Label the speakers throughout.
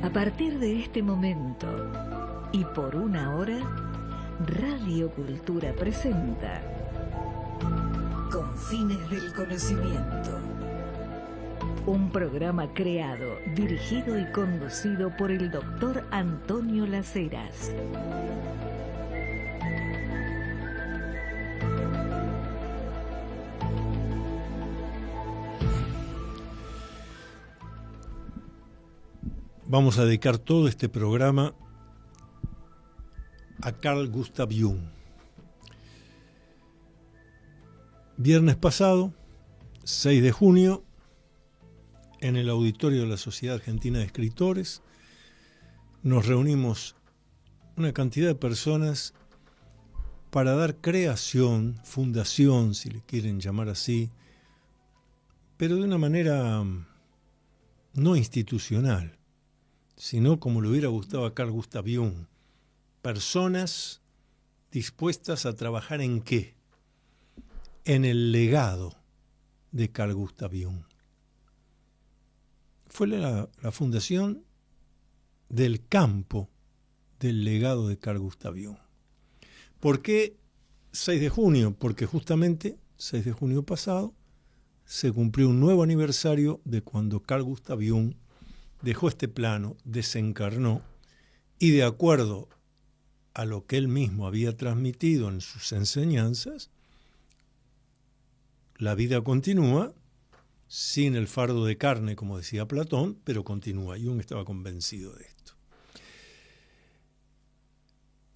Speaker 1: A partir de este momento y por una hora, Radio Cultura presenta Confines del Conocimiento. Un programa creado, dirigido y conducido por el doctor Antonio Las Heras.
Speaker 2: Vamos a dedicar todo este programa a Carl Gustav Jung. Viernes pasado, 6 de junio, en el auditorio de la Sociedad Argentina de Escritores, nos reunimos una cantidad de personas para dar creación, fundación, si le quieren llamar así, pero de una manera no institucional, sino como le hubiera gustado a Carl Gustav Jung. Personas dispuestas a trabajar ¿en qué? En el legado de Carl Gustav Jung. Fue la fundación del campo del legado de Carl Gustav Jung. ¿Por qué 6 de junio? Porque justamente 6 de junio pasado se cumplió un nuevo aniversario de cuando Carl Gustav Jung dejó este plano, desencarnó, y de acuerdo a lo que él mismo había transmitido en sus enseñanzas, la vida continúa sin el fardo de carne, como decía Platón, pero continúa. Jung estaba convencido de esto.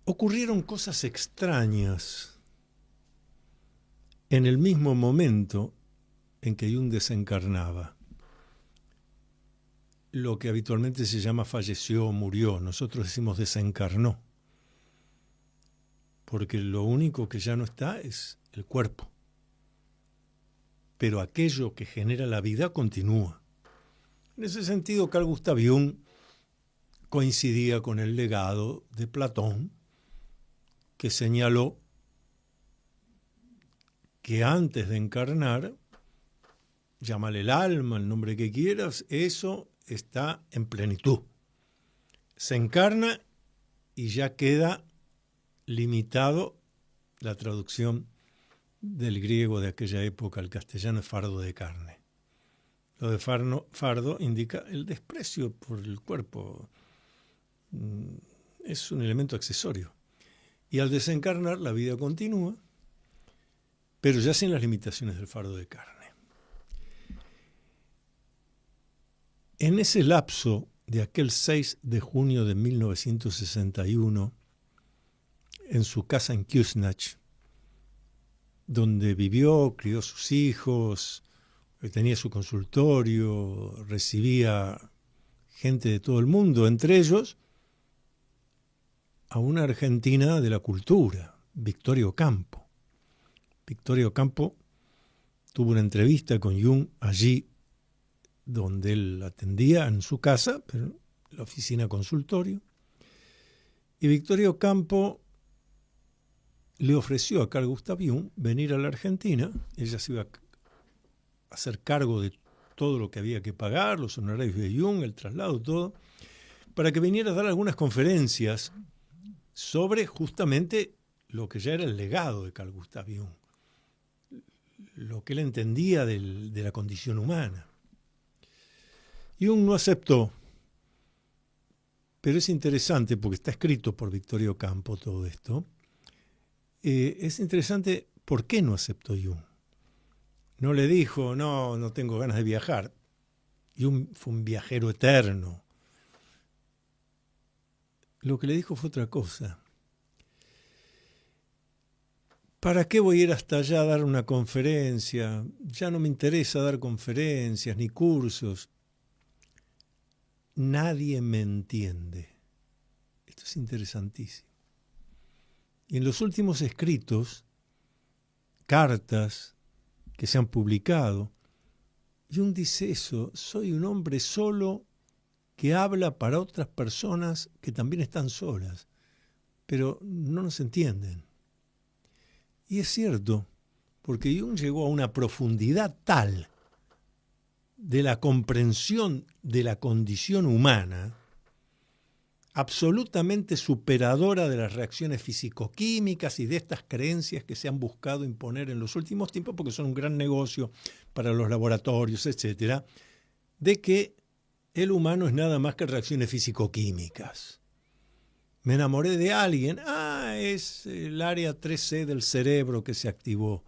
Speaker 2: Ocurrieron cosas extrañas en el mismo momento en que Jung desencarnaba. Lo que habitualmente se llama falleció o murió, nosotros decimos desencarnó, porque lo único que ya no está es el cuerpo, pero aquello que genera la vida continúa. En ese sentido, Carl Gustav Jung coincidía con el legado de Platón, que señaló que antes de encarnar, llámale el alma, el nombre que quieras, eso está en plenitud. Se encarna y ya queda limitado. La traducción del griego de aquella época al castellano es fardo de carne. Lo de fardo indica el desprecio por el cuerpo. Es un elemento accesorio. Y al desencarnar la vida continúa, pero ya sin las limitaciones del fardo de carne. En ese lapso de aquel 6 de junio de 1961, en su casa en Küsnacht, donde vivió, crió sus hijos, tenía su consultorio, recibía gente de todo el mundo, entre ellos a una argentina de la cultura, Victoria Ocampo. Victoria Ocampo tuvo una entrevista con Jung allí donde él atendía en su casa, pero la oficina consultorio. Y Victoria Ocampo le ofreció a Carl Gustav Jung venir a la Argentina. Ella se iba a hacer cargo de todo lo que había que pagar, los honorarios de Jung, el traslado, todo, para que viniera a dar algunas conferencias sobre justamente lo que ya era el legado de Carl Gustav Jung, lo que él entendía de la condición humana. Jung no aceptó, pero es interesante porque está escrito por Victoria Ocampo todo esto. Es interesante por qué no aceptó Jung. No le dijo, no tengo ganas de viajar. Jung fue un viajero eterno. Lo que le dijo fue otra cosa. ¿Para qué voy a ir hasta allá a dar una conferencia? Ya no me interesa dar conferencias ni cursos. Nadie me entiende. Esto es interesantísimo. Y en los últimos escritos, cartas que se han publicado, Jung dice eso: soy un hombre solo que habla para otras personas que también están solas, pero no nos entienden. Y es cierto, porque Jung llegó a una profundidad tal de la comprensión de la condición humana absolutamente superadora de las reacciones físico-químicas y de estas creencias que se han buscado imponer en los últimos tiempos, porque son un gran negocio para los laboratorios, etcétera, de que el humano es nada más que reacciones físico-químicas. Me enamoré de alguien, es el área 3C del cerebro que se activó.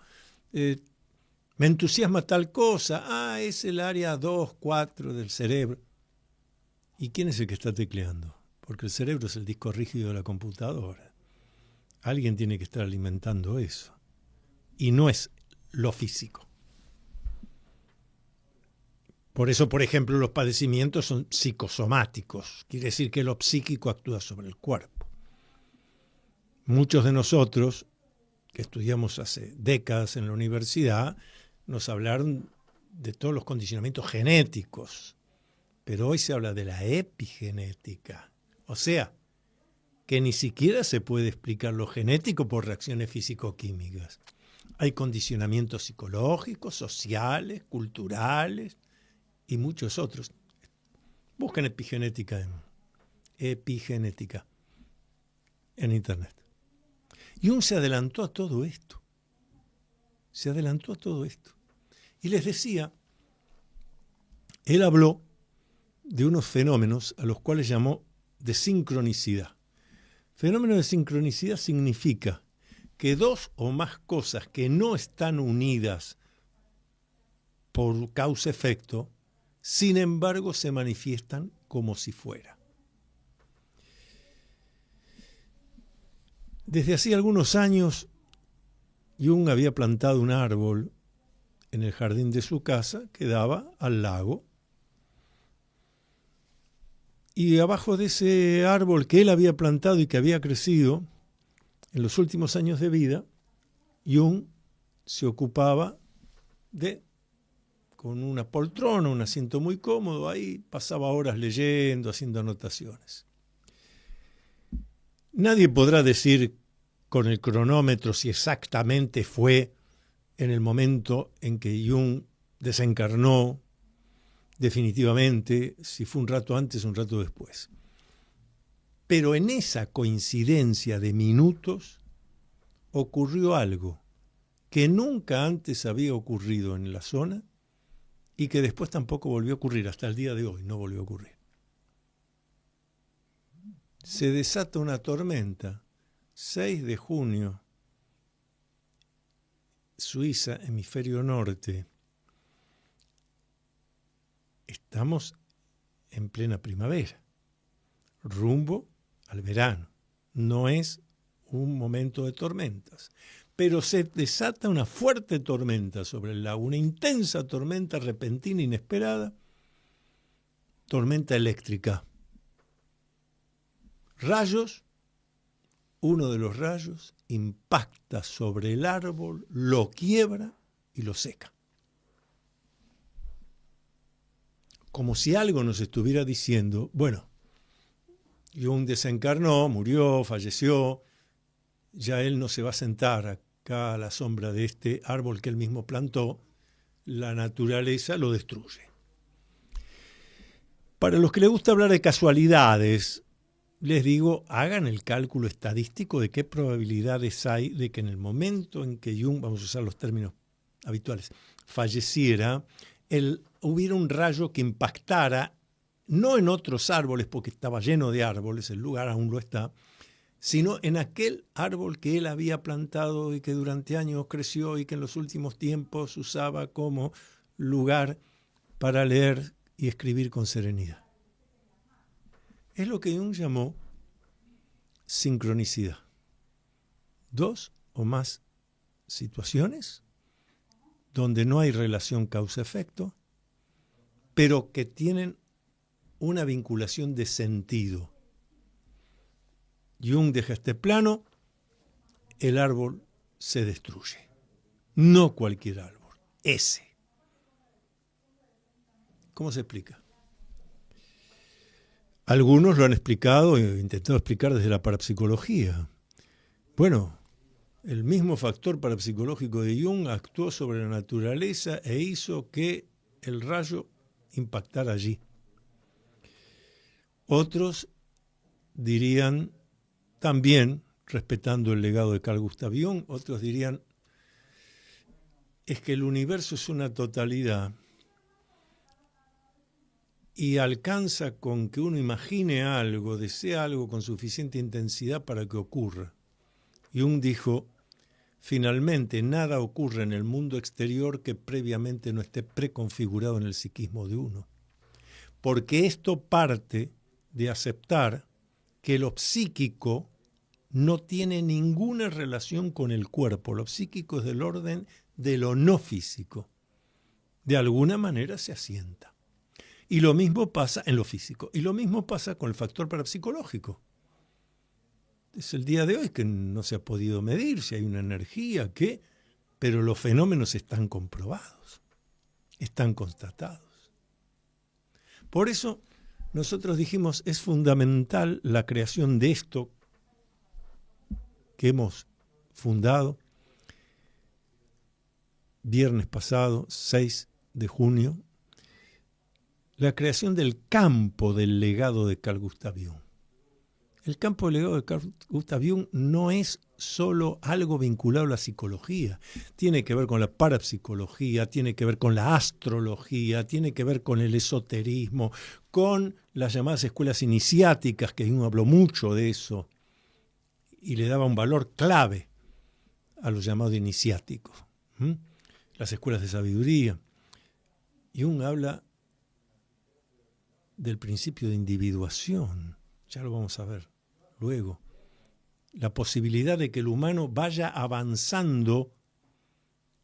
Speaker 2: Me entusiasma tal cosa, es el área 2, 4 del cerebro. ¿Y quién es el que está tecleando? Porque el cerebro es el disco rígido de la computadora. Alguien tiene que estar alimentando eso. Y no es lo físico. Por eso, por ejemplo, los padecimientos son psicosomáticos. Quiere decir que lo psíquico actúa sobre el cuerpo. Muchos de nosotros, que estudiamos hace décadas en la universidad, nos hablaron de todos los condicionamientos genéticos. Pero hoy se habla de la epigenética. O sea, que ni siquiera se puede explicar lo genético por reacciones físico-químicas. Hay condicionamientos psicológicos, sociales, culturales y muchos otros. Busquen epigenética en Internet. Jung se adelantó a todo esto. Y les decía, él habló de unos fenómenos a los cuales llamó de sincronicidad. Fenómeno de sincronicidad significa que dos o más cosas que no están unidas por causa-efecto, sin embargo se manifiestan como si fuera. Desde hacía algunos años, Jung había plantado un árbol en el jardín de su casa que daba al lago. Y abajo de ese árbol que él había plantado y que había crecido en los últimos años de vida, Jung se ocupaba con una poltrona, un asiento muy cómodo, ahí pasaba horas leyendo, haciendo anotaciones. Nadie podrá decir con el cronómetro si exactamente fue en el momento en que Jung desencarnó, definitivamente, si fue un rato antes o un rato después. Pero en esa coincidencia de minutos ocurrió algo que nunca antes había ocurrido en la zona y que después tampoco volvió a ocurrir, hasta el día de hoy no volvió a ocurrir. Se desata una tormenta, 6 de junio, Suiza, hemisferio norte. Estamos en plena primavera, rumbo al verano. No es un momento de tormentas, pero se desata una fuerte tormenta sobre el lago, una intensa tormenta repentina, inesperada, tormenta eléctrica. Rayos, uno de los rayos impacta sobre el árbol, lo quiebra y lo seca. Como si algo nos estuviera diciendo, bueno, Jung desencarnó, murió, falleció, ya él no se va a sentar acá a la sombra de este árbol que él mismo plantó, la naturaleza lo destruye. Para los que les gusta hablar de casualidades, les digo, hagan el cálculo estadístico de qué probabilidades hay de que en el momento en que Jung, vamos a usar los términos habituales, falleciera, hubiera un rayo que impactara, no en otros árboles, porque estaba lleno de árboles, el lugar aún lo está, sino en aquel árbol que él había plantado y que durante años creció y que en los últimos tiempos usaba como lugar para leer y escribir con serenidad. Es lo que Jung llamó sincronicidad. Dos o más situaciones donde no hay relación causa-efecto, pero que tienen una vinculación de sentido. Jung deja este plano, el árbol se destruye. No cualquier árbol, ese. ¿Cómo se explica? Algunos lo han explicado, he intentado explicar desde la parapsicología. Bueno, el mismo factor parapsicológico de Jung actuó sobre la naturaleza e hizo que el rayo impactara allí. Otros dirían, también respetando el legado de Carl Gustav Jung, otros dirían, es que el universo es una totalidad y alcanza con que uno imagine algo, desea algo con suficiente intensidad para que ocurra. Jung dijo, finalmente nada ocurre en el mundo exterior que previamente no esté preconfigurado en el psiquismo de uno. Porque esto parte de aceptar que lo psíquico no tiene ninguna relación con el cuerpo. Lo psíquico es del orden de lo no físico. De alguna manera se asienta. Y lo mismo pasa en lo físico. Y lo mismo pasa con el factor parapsicológico. Es el día de hoy que no se ha podido medir si hay una energía, qué, pero los fenómenos están comprobados, están constatados. Por eso nosotros dijimos, es fundamental la creación de esto que hemos fundado viernes pasado, 6 de junio, la creación del campo del legado de Carl Gustav Jung. El campo del legado de Carl Gustav Jung no es solo algo vinculado a la psicología, tiene que ver con la parapsicología, tiene que ver con la astrología, tiene que ver con el esoterismo, con las llamadas escuelas iniciáticas, que Jung habló mucho de eso, y le daba un valor clave a los llamados iniciáticos. Las escuelas de sabiduría. Jung habla del principio de individuación, ya lo vamos a ver luego, la posibilidad de que el humano vaya avanzando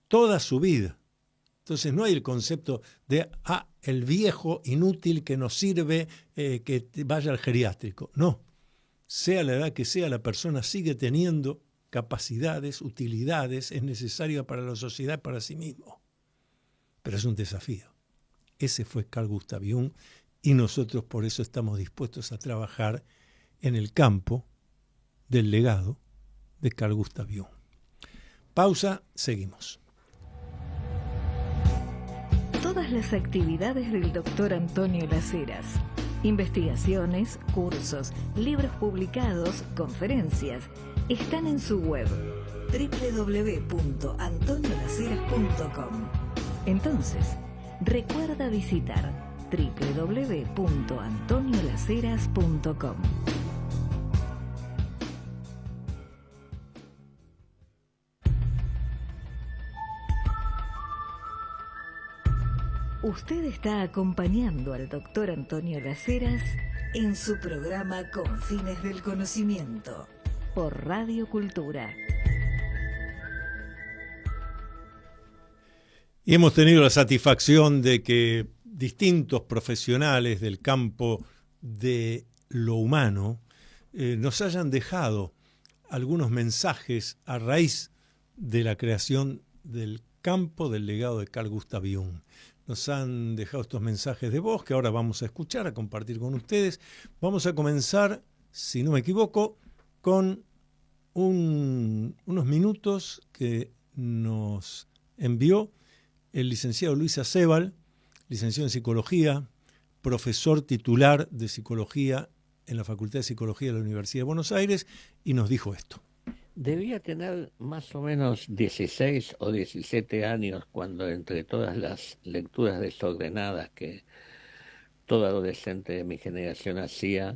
Speaker 2: toda su vida. Entonces no hay el concepto de, el viejo inútil que nos sirve, que vaya al geriátrico. No, sea la edad que sea, la persona sigue teniendo capacidades, utilidades, es necesaria para la sociedad, para sí mismo. Pero es un desafío. Ese fue Carl Gustav Jung y nosotros por eso estamos dispuestos a trabajar en el campo del legado de Carl Gustav Jung. Pausa, seguimos.
Speaker 1: Todas las actividades del Dr. Antonio Las Heras, investigaciones, cursos, libros publicados, conferencias, están en su web www.antoniolaceras.com. Entonces, recuerda visitar www.antoniolaceras.com. Usted está acompañando al Dr. Antonio Las Heras en su programa Con Fines del Conocimiento por Radio Cultura.
Speaker 2: Y hemos tenido la satisfacción de que distintos profesionales del campo de lo humano nos hayan dejado algunos mensajes a raíz de la creación del campo del legado de Carl Gustav Jung. Nos han dejado estos mensajes de voz que ahora vamos a escuchar, a compartir con ustedes. Vamos a comenzar, si no me equivoco, con unos minutos que nos envió el licenciado Luis Acebal, licenciado en Psicología, profesor titular de Psicología en la Facultad de Psicología de la Universidad de Buenos Aires, y nos dijo esto.
Speaker 3: Debía tener más o menos 16 o 17 años cuando, entre todas las lecturas desordenadas que todo adolescente de mi generación hacía,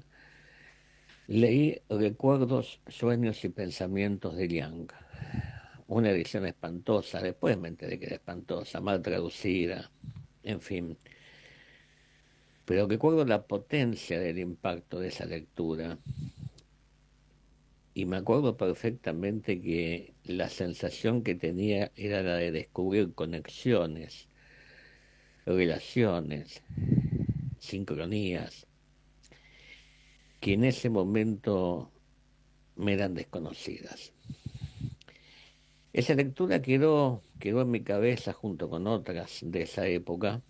Speaker 3: leí Recuerdos, Sueños y Pensamientos de Jung. Una edición espantosa, después me enteré que era espantosa, mal traducida, en fin. Pero recuerdo la potencia del impacto de esa lectura. Y me acuerdo perfectamente que la sensación que tenía era la de descubrir conexiones, relaciones, sincronías, que en ese momento me eran desconocidas. Esa lectura quedó en mi cabeza junto con otras de esa época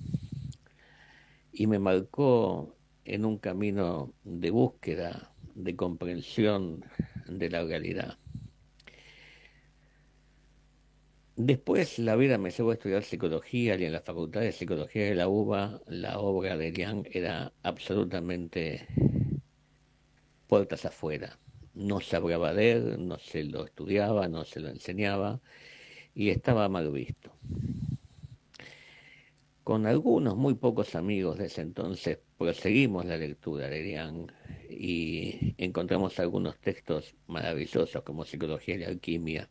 Speaker 3: y me marcó en un camino de búsqueda, de comprensión de la realidad. Después la vida me llevó a estudiar psicología y en la Facultad de Psicología de la UBA la obra de Jung era absolutamente puertas afuera. No se hablaba de él, no se lo estudiaba, no se lo enseñaba y estaba mal visto. Con algunos muy pocos amigos de ese entonces proseguimos la lectura de Liang y encontramos algunos textos maravillosos como Psicología y Alquimia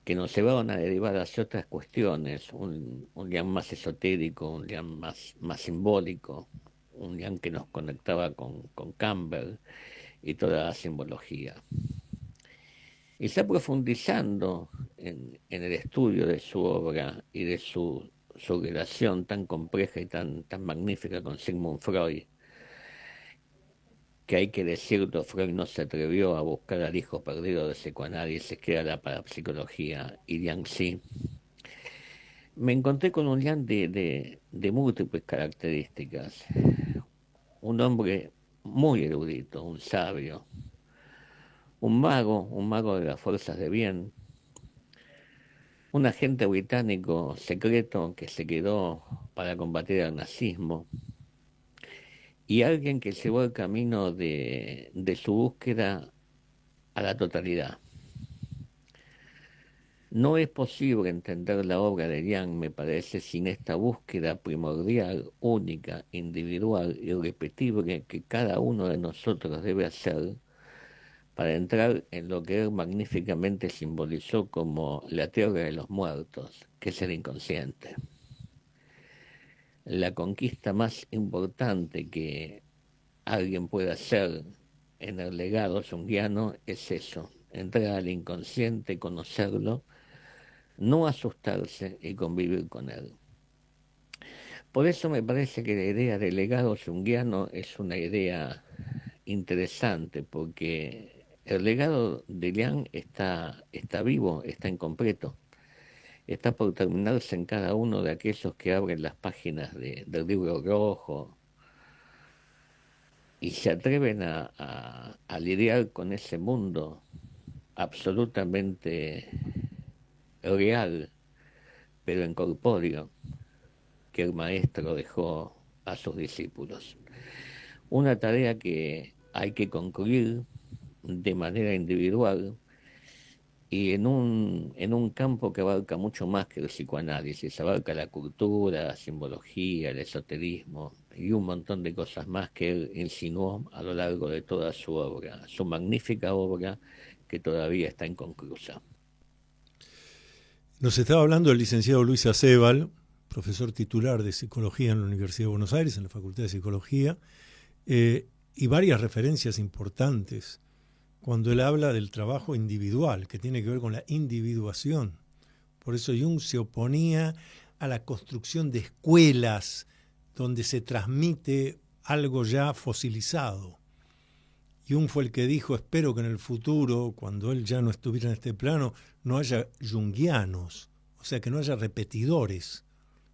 Speaker 3: que nos llevaron a derivar hacia otras cuestiones, un Liang más esotérico, un Liang más simbólico, un Liang que nos conectaba con Campbell y toda la simbología. Y ya profundizando en el estudio de su obra y de su relación tan compleja y tan magnífica con Sigmund Freud, que hay que decirlo, Freud no se atrevió a buscar al hijo perdido de psicoanálisis, que era la parapsicología, y Liang sí. Me encontré con un Liang de múltiples características. Un hombre muy erudito, un sabio, un mago de las fuerzas de bien, un agente británico secreto que se quedó para combatir al nazismo y alguien que llevó el camino de su búsqueda a la totalidad. No es posible entender la obra de Liang, me parece, sin esta búsqueda primordial, única, individual, irrepetible que cada uno de nosotros debe hacer para entrar en lo que él magníficamente simbolizó como la tierra de los muertos, que es el inconsciente. La conquista más importante que alguien puede hacer en el legado junguiano es eso, entrar al inconsciente, conocerlo, no asustarse y convivir con él. Por eso me parece que la idea del legado junguiano es una idea interesante, porque el legado de Liang está vivo, está incompleto, está por terminarse en cada uno de aquellos que abren las páginas del libro rojo y se atreven a lidiar con ese mundo absolutamente real, pero incorpóreo, que el maestro dejó a sus discípulos. Una tarea que hay que concluir de manera individual y en un campo que abarca mucho más que el psicoanálisis, abarca la cultura, la simbología, el esoterismo y un montón de cosas más que él insinuó a lo largo de toda su obra, su magnífica obra que todavía está inconclusa.
Speaker 2: Nos estaba hablando el licenciado Luis Acebal, profesor titular de Psicología en la Universidad de Buenos Aires, en la Facultad de Psicología, y varias referencias importantes cuando él habla del trabajo individual, que tiene que ver con la individuación. Por eso Jung se oponía a la construcción de escuelas donde se transmite algo ya fosilizado. Jung fue el que dijo, espero que en el futuro, cuando él ya no estuviera en este plano, no haya junguianos, o sea, que no haya repetidores,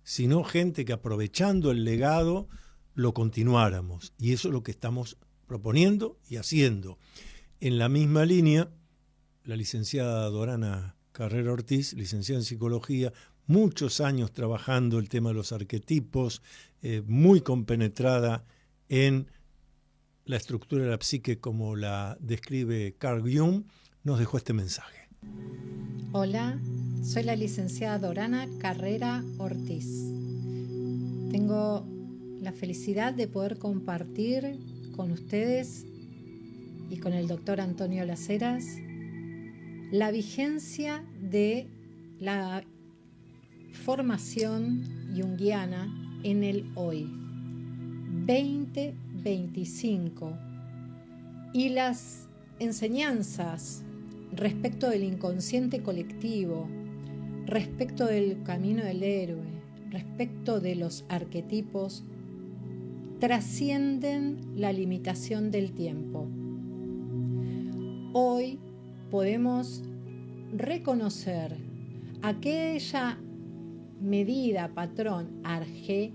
Speaker 2: sino gente que aprovechando el legado lo continuáramos. Y eso es lo que estamos proponiendo y haciendo. En la misma línea, la licenciada Dorana Carrera Ortiz, licenciada en Psicología, muchos años trabajando el tema de los arquetipos, muy compenetrada en la estructura de la psique como la describe Carl Jung, nos dejó este mensaje.
Speaker 4: Hola, soy la licenciada Dorana Carrera Ortiz. Tengo la felicidad de poder compartir con ustedes y con el doctor Antonio Las Heras la vigencia de la formación junguiana en el hoy 2025 y las enseñanzas respecto del inconsciente colectivo, respecto del camino del héroe, respecto de los arquetipos, trascienden la limitación del tiempo. Hoy podemos reconocer aquella medida, patrón, arquetipos,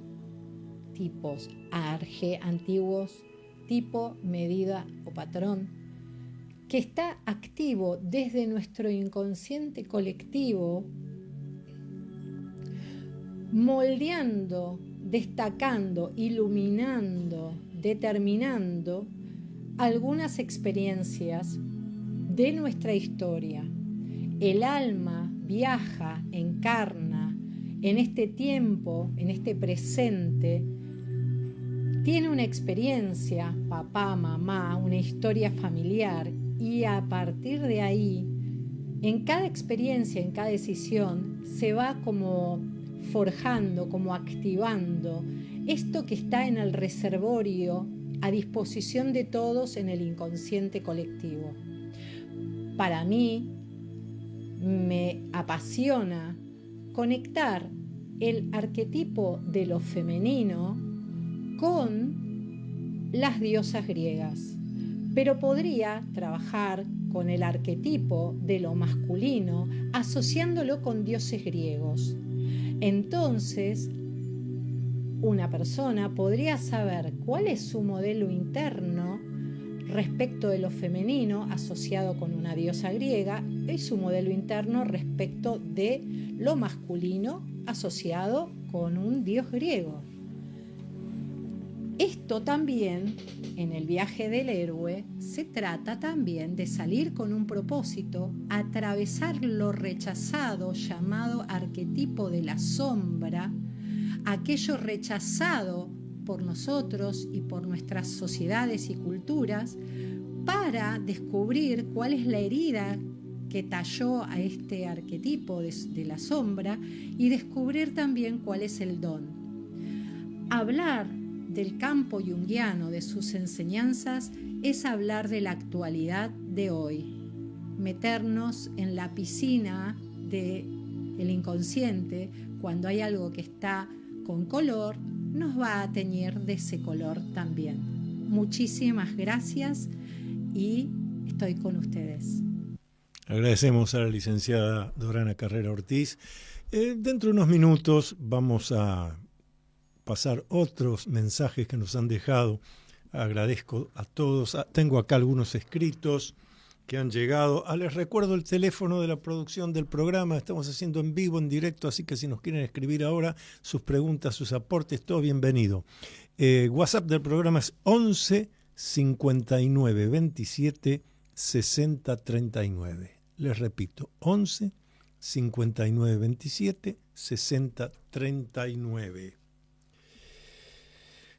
Speaker 4: antiguos, tipo, medida o patrón, que está activo desde nuestro inconsciente colectivo, moldeando, destacando, iluminando, determinando algunas experiencias de nuestra historia. El alma viaja, encarna en este tiempo, en este presente, tiene una experiencia, papá, mamá, una historia familiar, y a partir de ahí, en cada experiencia, en cada decisión, se va como forjando, como activando esto que está en el reservorio a disposición de todos en el inconsciente colectivo. Para mí, me apasiona conectar el arquetipo de lo femenino con las diosas griegas, pero podría trabajar con el arquetipo de lo masculino asociándolo con dioses griegos. Entonces, una persona podría saber cuál es su modelo interno respecto de lo femenino asociado con una diosa griega y su modelo interno respecto de lo masculino asociado con un dios griego. Esto también, en el viaje del héroe, se trata también de salir con un propósito, atravesar lo rechazado llamado arquetipo de la sombra, aquello rechazado por nosotros y por nuestras sociedades y culturas, para descubrir cuál es la herida que talló a este arquetipo de la sombra y descubrir también cuál es el don. Hablar del campo junguiano, de sus enseñanzas, es hablar de la actualidad de hoy, meternos en la piscina del inconsciente. Cuando hay algo que está con color, nos va a teñir de ese color también. Muchísimas gracias y estoy con ustedes.
Speaker 2: Agradecemos a la licenciada Dorana Carrera Ortiz. Dentro de unos minutos vamos a pasar otros mensajes que nos han dejado. Agradezco a todos. Tengo acá algunos escritos que han llegado. Les recuerdo el teléfono de la producción del programa. Estamos haciendo en vivo, en directo, así que si nos quieren escribir ahora sus preguntas, sus aportes, todo bienvenido. WhatsApp del programa es 11 59 27 60 39. Les repito, 11 59 27 60 39.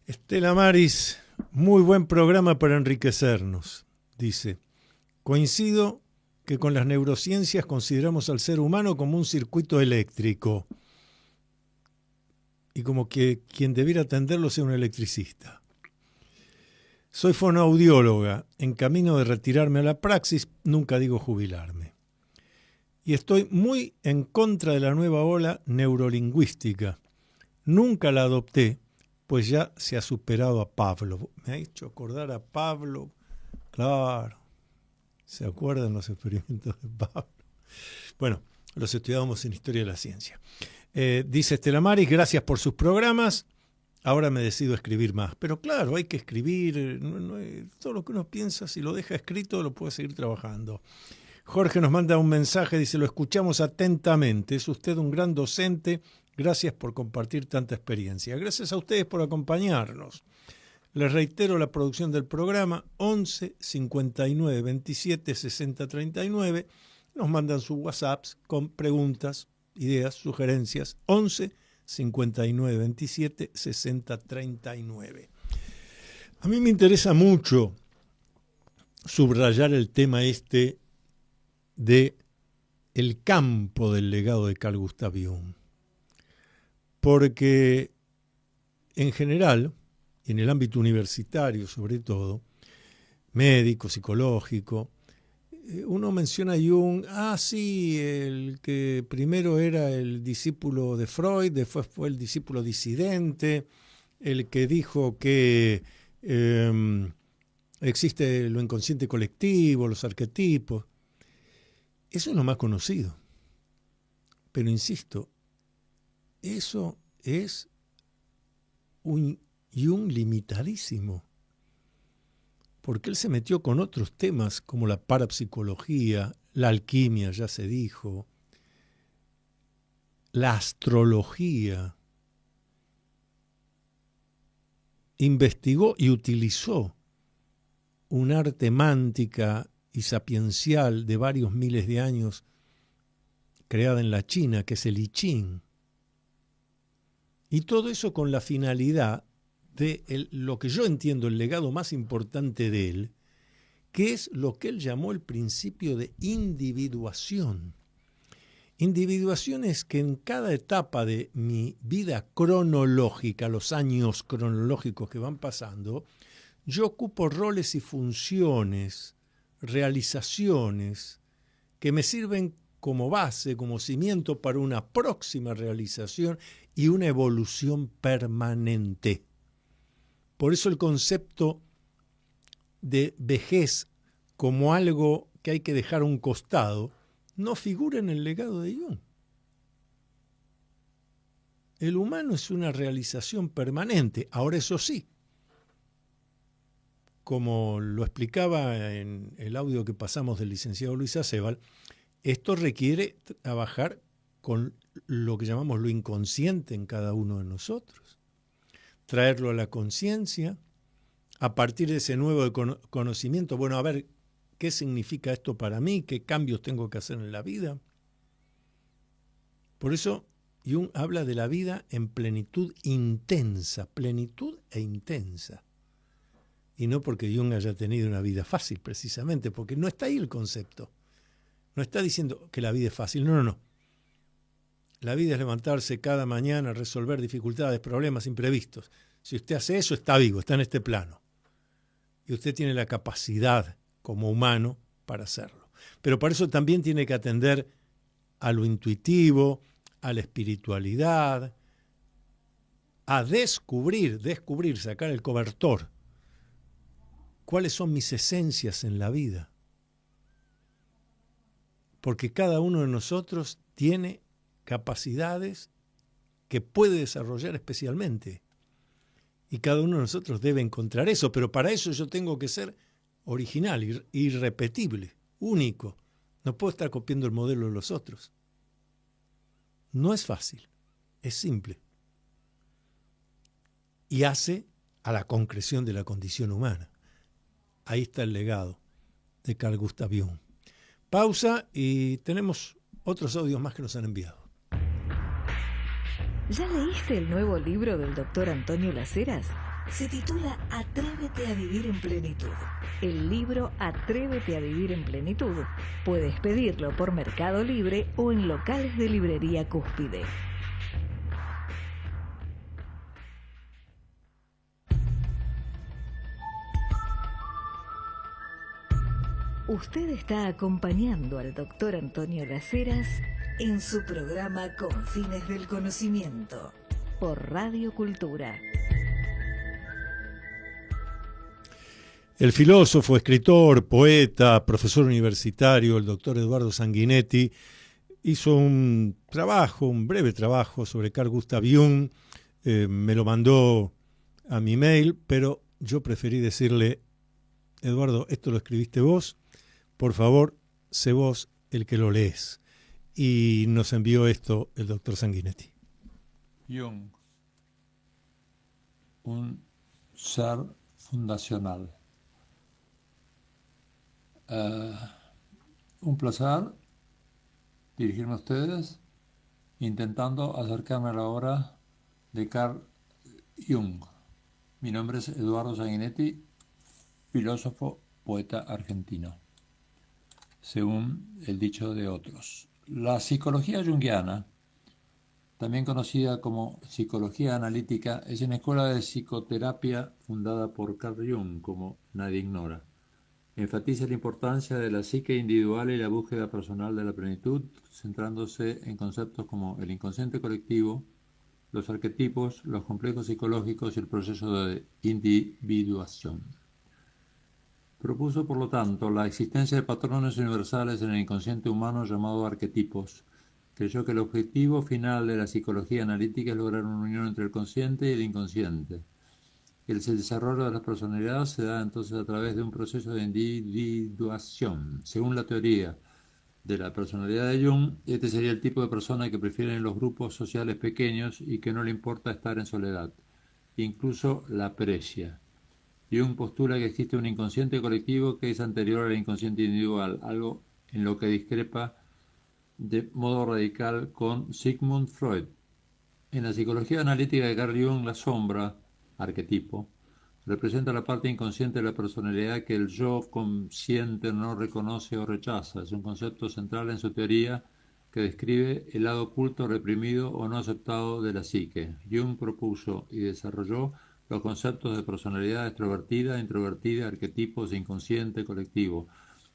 Speaker 2: Estela Maris, muy buen programa para enriquecernos, dice. Coincido que con las neurociencias consideramos al ser humano como un circuito eléctrico y como que quien debiera atenderlo sea un electricista. Soy fonoaudióloga, en camino de retirarme a la praxis, nunca digo jubilarme. Y estoy muy en contra de la nueva ola neurolingüística. Nunca la adopté, pues ya se ha superado a Pavlov. Me ha hecho acordar a Pavlov, claro. ¿Se acuerdan los experimentos de Pavlov? Bueno, los estudiábamos en Historia de la Ciencia. Dice Estela Maris, gracias por sus programas. Ahora me decido a escribir más. Pero claro, hay que escribir. Todo lo que uno piensa, si lo deja escrito, lo puede seguir trabajando. Jorge nos manda un mensaje, dice, lo escuchamos atentamente. Es usted un gran docente. Gracias por compartir tanta experiencia. Gracias a ustedes por acompañarnos. Les reitero la producción del programa, 11 59 27 60 39. Nos mandan sus WhatsApps con preguntas, ideas, sugerencias, 11 59 27 60 39. A mí me interesa mucho subrayar el tema este de el campo del legado de Carl Gustav Jung. Porque en general, y en el ámbito universitario sobre todo, médico, psicológico, uno menciona a Jung, sí, el que primero era el discípulo de Freud, después fue el discípulo disidente, el que dijo que existe lo inconsciente colectivo, los arquetipos. Eso es lo más conocido. Pero insisto, eso es un Jung limitadísimo, porque él se metió con otros temas como la parapsicología, la alquimia, ya se dijo, la astrología. Investigó y utilizó un arte mántica y sapiencial de varios miles de años creada en la China, que es el I Ching. Y todo eso con la finalidad de lo que yo entiendo el legado más importante de él, que es lo que él llamó el principio de individuación. Individuación es que en cada etapa de mi vida cronológica, los años cronológicos que van pasando, yo ocupo roles y funciones, realizaciones, que me sirven como base, como cimiento para una próxima realización y una evolución permanente. Por eso el concepto de vejez como algo que hay que dejar a un costado no figura en el legado de Jung. El humano es una realización permanente. Ahora, eso sí, como lo explicaba en el audio que pasamos del licenciado Luis Acebal, esto requiere trabajar con lo que llamamos lo inconsciente en cada uno de nosotros, traerlo a la conciencia, a partir de ese nuevo conocimiento, bueno, a ver, ¿qué significa esto para mí? ¿Qué cambios tengo que hacer en la vida? Por eso Jung habla de la vida en plenitud intensa, plenitud e intensa. Y no porque Jung haya tenido una vida fácil, precisamente, porque no está ahí el concepto. No está diciendo que la vida es fácil, no, no, no. La vida es levantarse cada mañana, resolver dificultades, problemas imprevistos. Si usted hace eso, está vivo, está en este plano. Y usted tiene la capacidad como humano para hacerlo. Pero para eso también tiene que atender a lo intuitivo, a la espiritualidad, a descubrir, sacar el cobertor. ¿Cuáles son mis esencias en la vida? Porque cada uno de nosotros tiene capacidades que puede desarrollar especialmente. Y cada uno de nosotros debe encontrar eso, pero para eso yo tengo que ser original, irrepetible, único. No puedo estar copiando el modelo de los otros. No es fácil, es simple. Y hace a la concreción de la condición humana. Ahí está el legado de Carl Gustav Jung. Pausa y tenemos otros audios más que nos han enviado.
Speaker 1: ¿Ya leíste el nuevo libro del doctor Antonio Laceras? Se titula Atrévete a vivir en plenitud. El libro Atrévete a vivir en plenitud. Puedes pedirlo por Mercado Libre o en locales de librería Cúspide. Usted está acompañando al doctor Antonio Laceras en su programa Confines del Conocimiento por Radio Cultura.
Speaker 2: El filósofo, escritor, poeta, profesor universitario, el doctor Eduardo Sanguinetti, hizo un breve trabajo sobre Carl Gustav Jung. Me lo mandó a mi mail, pero yo preferí decirle, Eduardo, esto lo escribiste vos, por favor, sé vos el que lo lees. Y nos envió esto el doctor Sanguinetti.
Speaker 5: Jung, un ser fundacional. Un placer dirigirme a ustedes intentando acercarme a la obra de Carl Jung. Mi nombre es Eduardo Sanguinetti, filósofo, poeta argentino, según el dicho de otros. La psicología junguiana, también conocida como psicología analítica, es una escuela de psicoterapia fundada por Carl Jung, como nadie ignora. Enfatiza la importancia de la psique individual y la búsqueda personal de la plenitud, centrándose en conceptos como el inconsciente colectivo, los arquetipos, los complejos psicológicos y el proceso de individuación. Propuso, por lo tanto, la existencia de patrones universales en el inconsciente humano llamados arquetipos. Creyó que el objetivo final de la psicología analítica es lograr una unión entre el consciente y el inconsciente. El desarrollo de la personalidad se da entonces a través de un proceso de individuación. Según la teoría de la personalidad de Jung, este sería el tipo de persona que prefiere los grupos sociales pequeños y que no le importa estar en soledad. Incluso la aprecia. Jung postula que existe un inconsciente colectivo que es anterior al inconsciente individual, algo en lo que discrepa de modo radical con Sigmund Freud. En la psicología analítica de Carl Jung, la sombra, arquetipo, representa la parte inconsciente de la personalidad que el yo consciente no reconoce o rechaza. Es un concepto central en su teoría que describe el lado oculto, reprimido o no aceptado de la psique. Jung propuso y desarrolló los conceptos de personalidad extrovertida, introvertida, arquetipos, inconsciente, colectivo.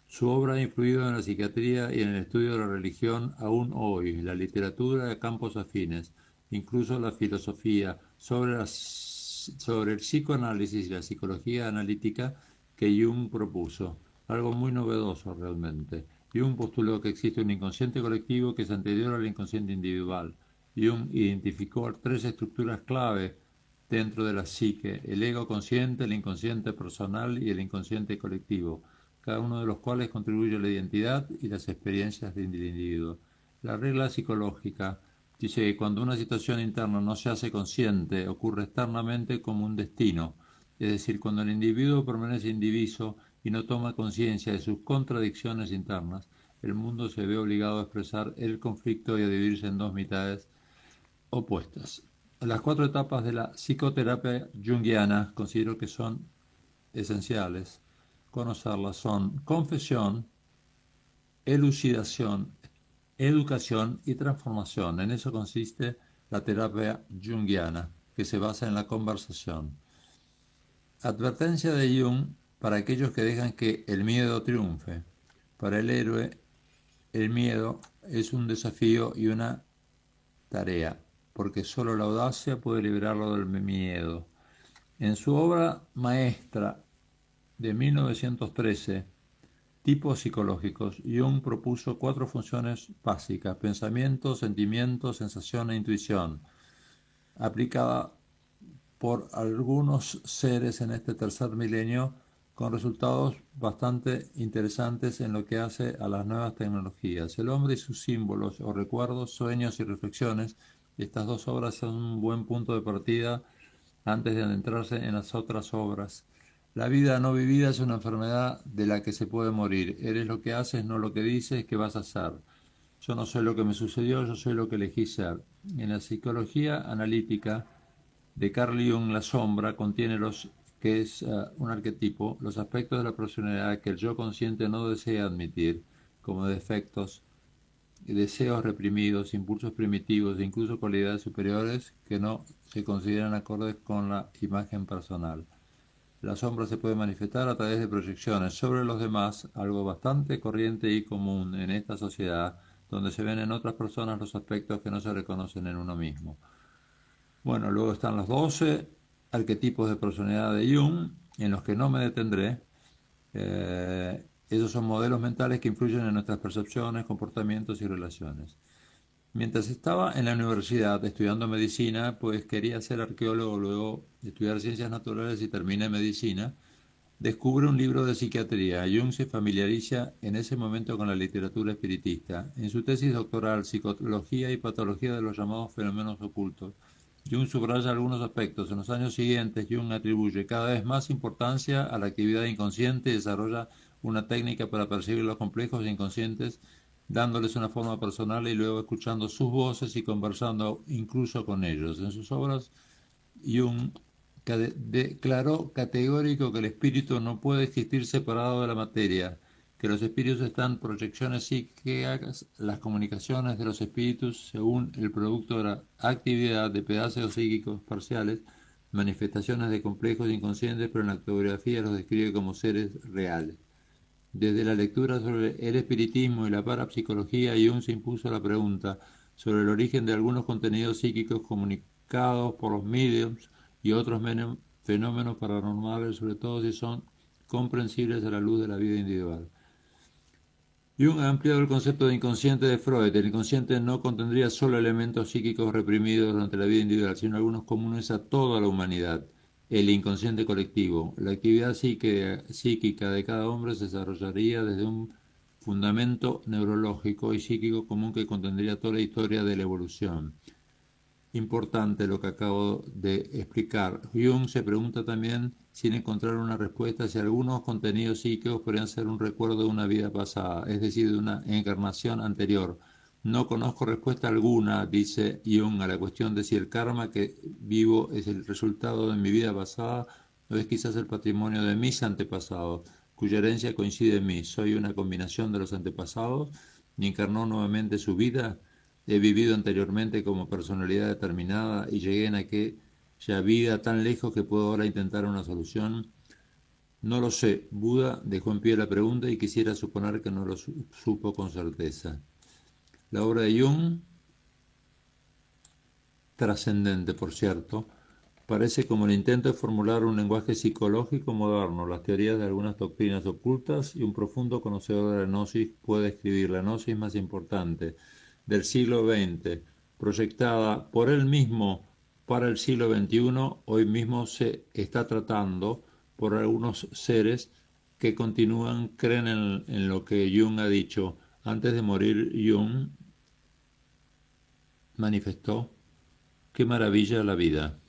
Speaker 5: Su obra ha influido en la psiquiatría y en el estudio de la religión aún hoy, la literatura de campos afines, incluso la filosofía, sobre el psicoanálisis y la psicología analítica que Jung propuso. Algo muy novedoso realmente. Jung postuló que existe un inconsciente colectivo que es anterior al inconsciente individual. Jung identificó 3 estructuras clave dentro de la psique: el ego consciente, el inconsciente personal y el inconsciente colectivo, cada uno de los cuales contribuye a la identidad y las experiencias del individuo. La regla psicológica dice que cuando una situación interna no se hace consciente, ocurre externamente como un destino, es decir, cuando el individuo permanece indiviso y no toma conciencia de sus contradicciones internas, el mundo se ve obligado a expresar el conflicto y a dividirse en 2 mitades opuestas. Las 4 etapas de la psicoterapia junguiana considero que son esenciales. Conocerlas son confesión, elucidación, educación y transformación. En eso consiste la terapia junguiana, que se basa en la conversación. Advertencia de Jung para aquellos que dejan que el miedo triunfe. Para el héroe, el miedo es un desafío y una tarea, porque solo la audacia puede liberarlo del miedo. En su obra maestra de 1913, Tipos psicológicos, Jung propuso 4 funciones básicas: pensamiento, sentimiento, sensación e intuición, aplicada por algunos seres en este tercer milenio, con resultados bastante interesantes en lo que hace a las nuevas tecnologías. El hombre y sus símbolos o recuerdos, sueños y reflexiones. Estas 2 obras son un buen punto de partida antes de adentrarse en las otras obras. La vida no vivida es una enfermedad de la que se puede morir. Eres lo que haces, no lo que dices que vas a hacer. Yo no soy lo que me sucedió, yo soy lo que elegí ser. En la psicología analítica de Carl Jung, la sombra contiene que es un arquetipo, los aspectos de la personalidad que el yo consciente no desea admitir, como defectos, deseos reprimidos, impulsos primitivos e incluso cualidades superiores que no se consideran acordes con la imagen personal. La sombra se puede manifestar a través de proyecciones sobre los demás, algo bastante corriente y común en esta sociedad, donde se ven en otras personas los aspectos que no se reconocen en uno mismo. Bueno, luego están los 12 arquetipos de personalidad de Jung, en los que no me detendré. Esos son modelos mentales que influyen en nuestras percepciones, comportamientos y relaciones. Mientras estaba en la universidad estudiando medicina, pues quería ser arqueólogo, luego estudiar ciencias naturales y terminé medicina, descubre un libro de psiquiatría. Jung se familiariza en ese momento con la literatura espiritista. En su tesis doctoral, Psicología y Patología de los llamados fenómenos ocultos, Jung subraya algunos aspectos. En los años siguientes, Jung atribuye cada vez más importancia a la actividad inconsciente y desarrolla una técnica para percibir los complejos inconscientes, dándoles una forma personal y luego escuchando sus voces y conversando incluso con ellos. En sus obras, Jung declaró categórico que el espíritu no puede existir separado de la materia, que los espíritus están proyecciones psíquicas, las comunicaciones de los espíritus según el producto de la actividad de pedazos psíquicos parciales, manifestaciones de complejos inconscientes, pero en la autobiografía los describe como seres reales. Desde la lectura sobre el espiritismo y la parapsicología, Jung se impuso la pregunta sobre el origen de algunos contenidos psíquicos comunicados por los mediums y otros fenómenos paranormales, sobre todo si son comprensibles a la luz de la vida individual. Jung ha ampliado el concepto de inconsciente de Freud. El inconsciente no contendría solo elementos psíquicos reprimidos durante la vida individual, sino algunos comunes a toda la humanidad. El inconsciente colectivo. La actividad psíquica de cada hombre se desarrollaría desde un fundamento neurológico y psíquico común que contendría toda la historia de la evolución. importante lo que acabo de explicar. Jung se pregunta también, sin encontrar una respuesta, si algunos contenidos psíquicos podrían ser un recuerdo de una vida pasada, es decir, de una encarnación anterior. No conozco respuesta alguna, dice Jung, a la cuestión de si el karma que vivo es el resultado de mi vida pasada o es quizás el patrimonio de mis antepasados, cuya herencia coincide en mí. Soy una combinación de los antepasados, y encarnó nuevamente su vida. He vivido anteriormente como personalidad determinada y llegué en aquella vida tan lejos que puedo ahora intentar una solución. No lo sé. Buda dejó en pie la pregunta y quisiera suponer que no lo supo con certeza. La obra de Jung, trascendente por cierto, parece como el intento de formular un lenguaje psicológico moderno, las teorías de algunas doctrinas ocultas, y un profundo conocedor de la gnosis puede escribir la gnosis más importante del siglo XX, proyectada por él mismo para el siglo XXI. Hoy mismo se está tratando por algunos seres que creen en lo que Jung ha dicho. Antes de morir, Jung manifestó: qué maravilla la vida.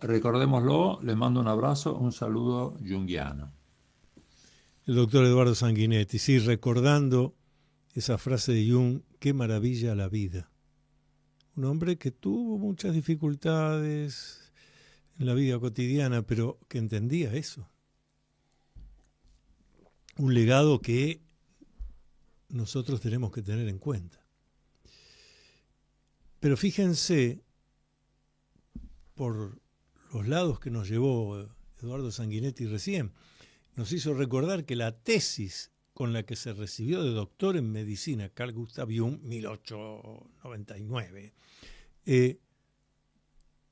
Speaker 5: Recordémoslo, les mando un abrazo, un saludo junguiano.
Speaker 2: El doctor Eduardo Sanguinetti, sí, recordando esa frase de Jung, qué maravilla la vida. Un hombre que tuvo muchas dificultades en la vida cotidiana, pero que entendía eso. Un legado que nosotros tenemos que tener en cuenta. Pero fíjense, por los lados que nos llevó Eduardo Sanguinetti recién, nos hizo recordar que la tesis con la que se recibió de doctor en medicina Carl Gustav Jung, 1899,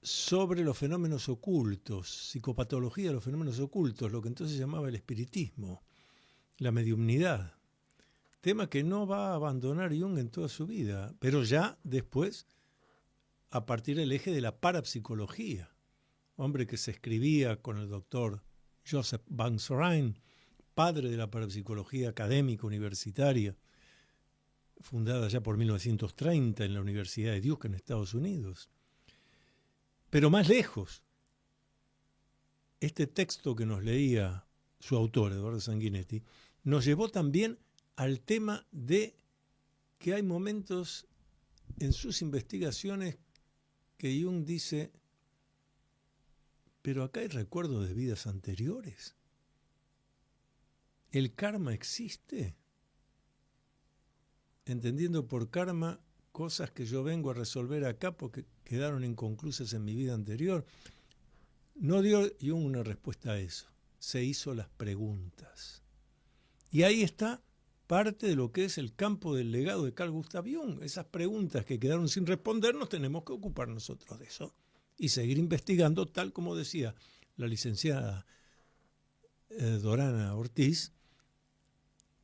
Speaker 2: sobre los fenómenos ocultos, psicopatología de los fenómenos ocultos, lo que entonces llamaba el espiritismo, la mediumnidad, tema que no va a abandonar Jung en toda su vida, pero ya después, a partir del eje de la parapsicología, hombre que se escribía con el doctor Joseph Van Sorain, padre de la parapsicología académica universitaria, fundada ya por 1930 en la Universidad de Duke en Estados Unidos. Pero más lejos, este texto que nos leía su autor, Eduardo Sanguinetti, nos llevó también al tema de que hay momentos en sus investigaciones que Jung dice, pero acá hay recuerdos de vidas anteriores. ¿El karma existe? Entendiendo por karma cosas que yo vengo a resolver acá porque quedaron inconclusas en mi vida anterior. No dio Jung una respuesta a eso. Se hizo las preguntas. Y ahí está parte de lo que es el campo del legado de Carl Gustav Jung. Esas preguntas que quedaron sin responder, nos tenemos que ocupar nosotros de eso y seguir investigando, tal como decía la licenciada Dorana Ortiz,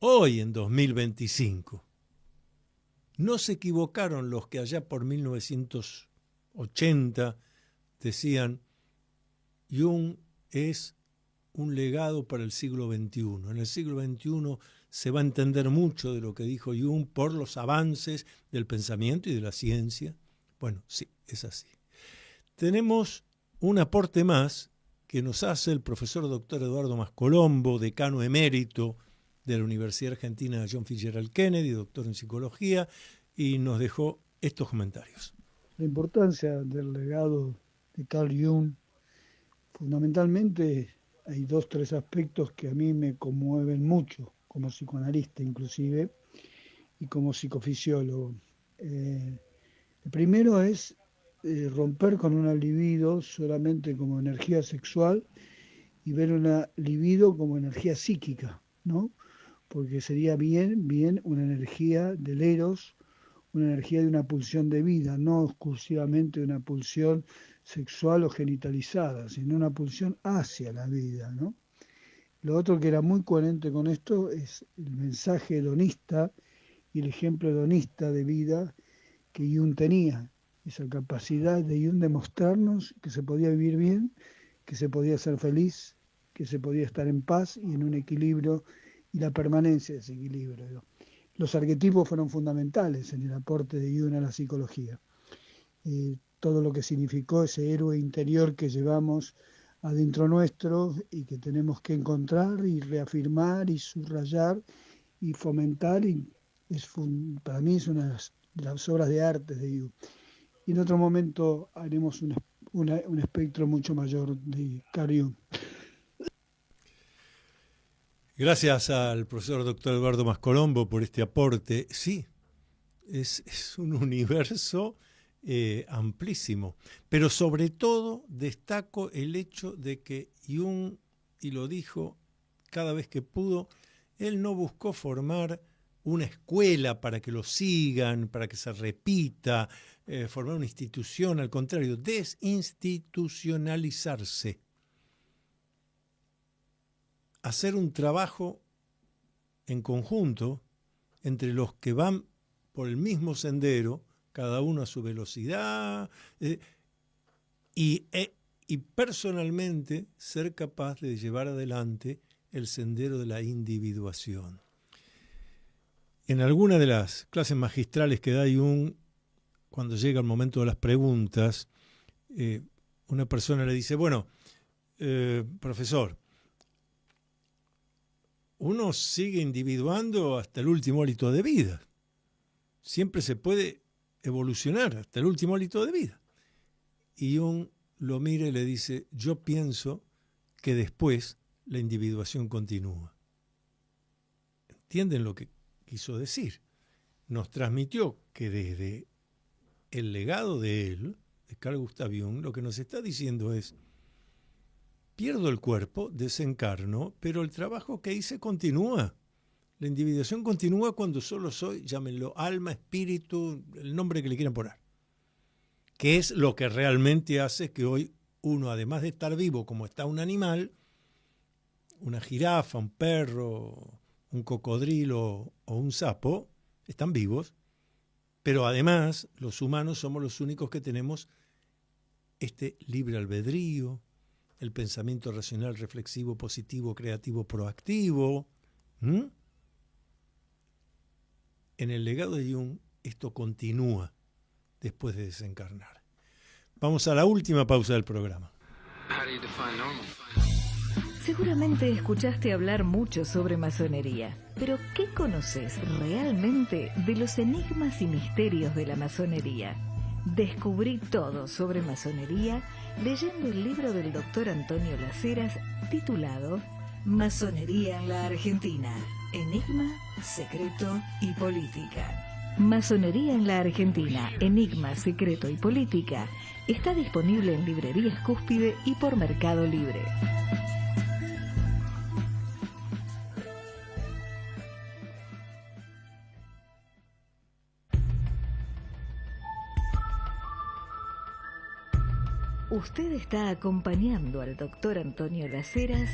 Speaker 2: hoy en 2025. No se equivocaron los que allá por 1980 decían Jung es un legado para el siglo XXI. En el siglo XXI se va a entender mucho de lo que dijo Jung por los avances del pensamiento y de la ciencia. Bueno, sí, es así. Tenemos un aporte más que nos hace el profesor doctor Eduardo Mascolombo, decano emérito de la Universidad Argentina John Fitzgerald Kennedy, doctor en psicología, y nos dejó estos comentarios.
Speaker 6: La importancia del legado de Carl Jung, fundamentalmente hay 2-3 aspectos que a mí me conmueven mucho, como psicoanalista inclusive, y como psicofisiólogo. El primero es romper con una libido solamente como energía sexual y ver una libido como energía psíquica, ¿no? Porque sería bien una energía del eros, una energía de una pulsión de vida, no exclusivamente una pulsión sexual o genitalizada, sino una pulsión hacia la vida, ¿no? Lo otro que era muy coherente con esto es el mensaje hedonista y el ejemplo hedonista de vida que Jung tenía, esa capacidad de Jung de mostrarnos que se podía vivir bien, que se podía ser feliz, que se podía estar en paz y en un equilibrio y la permanencia de ese equilibrio. Los arquetipos fueron fundamentales en el aporte de Jung a la psicología. todo lo que significó ese héroe interior que llevamos adentro nuestro y que tenemos que encontrar y reafirmar y subrayar y fomentar. Y para mí es una de las obras de arte de Jung. Y en otro momento haremos un espectro mucho mayor de Carl Jung.
Speaker 2: Gracias al profesor doctor Eduardo Mascolombo por este aporte. Sí, es un universo amplísimo, pero sobre todo destaco el hecho de que Jung, y lo dijo cada vez que pudo, él no buscó formar una escuela para que lo sigan, para que se repita, formar una institución, al contrario, desinstitucionalizarse. Hacer un trabajo en conjunto entre los que van por el mismo sendero, cada uno a su velocidad, y personalmente ser capaz de llevar adelante el sendero de la individuación. En alguna de las clases magistrales que da Jung, cuando llega el momento de las preguntas, una persona le dice, bueno, profesor, uno sigue individuando hasta el último hálito de vida. Siempre se puede evolucionar hasta el último hálito de vida. Y Jung lo mira y le dice, yo pienso que después la individuación continúa. ¿Entienden lo que quiso decir? Nos transmitió que desde el legado de él, de Carl Gustav Jung, lo que nos está diciendo es, pierdo el cuerpo, desencarno, pero el trabajo que hice continúa. La individuación continúa cuando solo soy, llámenlo alma, espíritu, el nombre que le quieran poner. Que es lo que realmente hace que hoy uno, además de estar vivo como está un animal, una jirafa, un perro, un cocodrilo o un sapo, están vivos, pero además los humanos somos los únicos que tenemos este libre albedrío, el pensamiento racional, reflexivo, positivo, creativo, proactivo. En el legado de Jung esto continúa después de desencarnar. Vamos a la última pausa del programa.
Speaker 1: Seguramente escuchaste hablar mucho sobre masonería, pero ¿qué conoces realmente de los enigmas y misterios de la masonería? Descubrí todo sobre masonería leyendo el libro del doctor Antonio Las Heras titulado Masonería en la Argentina, Enigma, Secreto y Política. Masonería en la Argentina, Enigma, Secreto y Política está disponible en librerías Cúspide y por Mercado Libre. Usted está acompañando al doctor Antonio Las Heras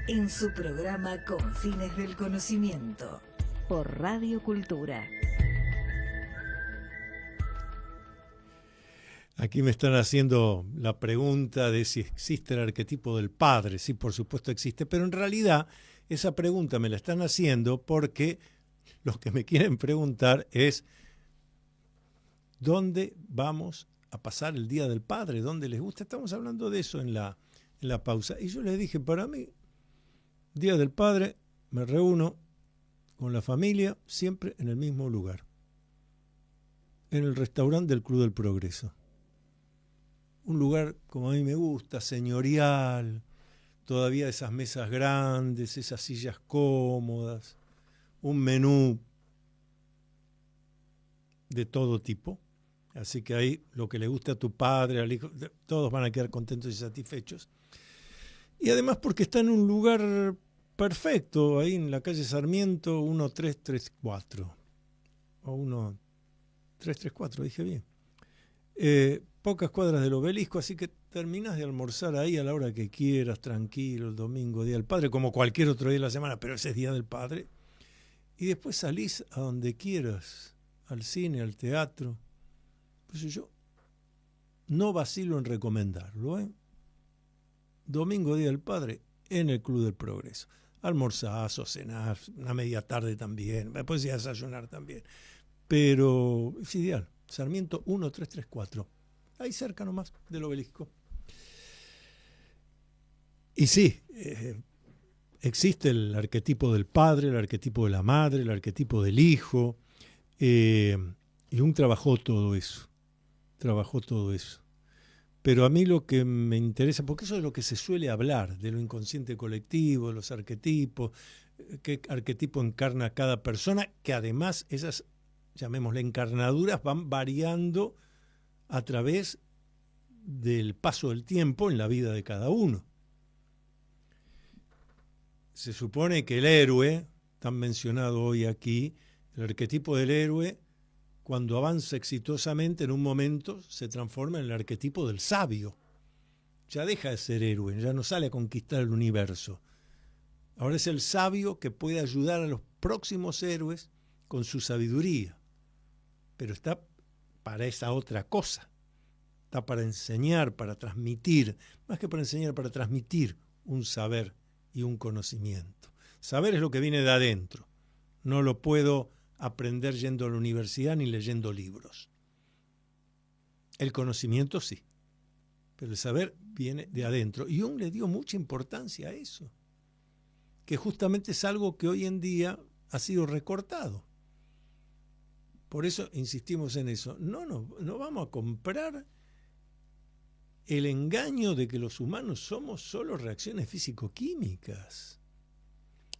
Speaker 1: en su programa Confines del Conocimiento por Radio Cultura.
Speaker 2: Aquí me están haciendo la pregunta de si existe el arquetipo del padre. Sí, por supuesto existe, pero en realidad esa pregunta me la están haciendo porque lo que me quieren preguntar es ¿dónde vamos a pasar el Día del Padre? ¿Dónde les gusta? Estamos hablando de eso en la pausa. Y yo les dije, para mí, Día del Padre, me reúno con la familia siempre en el mismo lugar, en el restaurante del Club del Progreso. Un lugar como a mí me gusta, señorial, todavía esas mesas grandes, esas sillas cómodas, un menú de todo tipo. Así que ahí lo que le gusta a tu padre, al hijo, todos van a quedar contentos y satisfechos. Y además porque está en un lugar perfecto, ahí en la calle Sarmiento 1334. O 1334, dije bien. Pocas cuadras del Obelisco, así que terminás de almorzar ahí a la hora que quieras, tranquilo, el domingo, Día del Padre, como cualquier otro día de la semana, pero ese es Día del Padre. Y después salís a donde quieras, al cine, al teatro. Pues yo no vacilo en recomendarlo, Domingo, Día del Padre, en el Club del Progreso. Almorzás o cenás, una media tarde también, después ir a desayunar también. Pero es ideal. Sarmiento 1334. ahí cerca nomás del obelisco. Y sí, existe el arquetipo del padre, el arquetipo de la madre, el arquetipo del hijo. Jung trabajó todo eso. Pero a mí lo que me interesa, porque eso es lo que se suele hablar, de lo inconsciente colectivo, de los arquetipos, qué arquetipo encarna cada persona, que además esas, llamémosle encarnaduras, van variando a través del paso del tiempo en la vida de cada uno. Se supone que el héroe, tan mencionado hoy aquí, el arquetipo del héroe, cuando avanza exitosamente, en un momento se transforma en el arquetipo del sabio. Ya deja de ser héroe, ya no sale a conquistar el universo. Ahora es el sabio que puede ayudar a los próximos héroes con su sabiduría. Pero está para esa otra cosa. Está para enseñar, para transmitir, más que para enseñar, para transmitir un saber y un conocimiento. Saber es lo que viene de adentro. No lo puedo aprender yendo a la universidad ni leyendo libros. El conocimiento sí, pero el saber viene de adentro. Y Jung le dio mucha importancia a eso, que justamente es algo que hoy en día ha sido recortado. Por eso insistimos en eso. No vamos a comprar el engaño de que los humanos somos solo reacciones físico-químicas.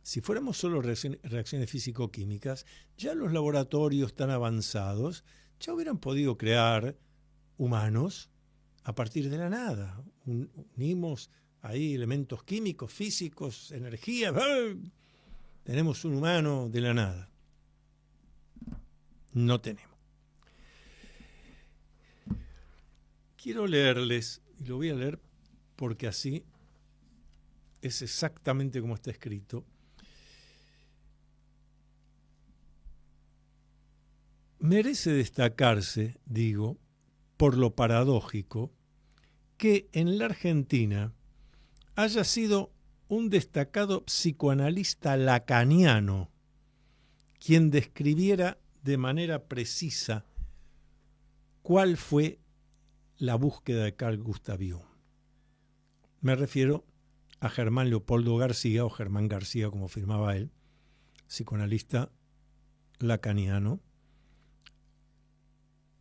Speaker 2: Si fuéramos solo reacciones físico-químicas, ya los laboratorios tan avanzados ya hubieran podido crear humanos a partir de la nada. Unimos ahí elementos químicos, físicos, energía. Tenemos un humano de la nada. No tenemos. Quiero leerles, y lo voy a leer porque así es exactamente como está escrito. Merece destacarse, digo, por lo paradójico, que en la Argentina haya sido un destacado psicoanalista lacaniano quien describiera de manera precisa cuál fue la búsqueda de Carl Gustav Jung. Me refiero a Germán Leopoldo García, o Germán García como firmaba él, psicoanalista lacaniano,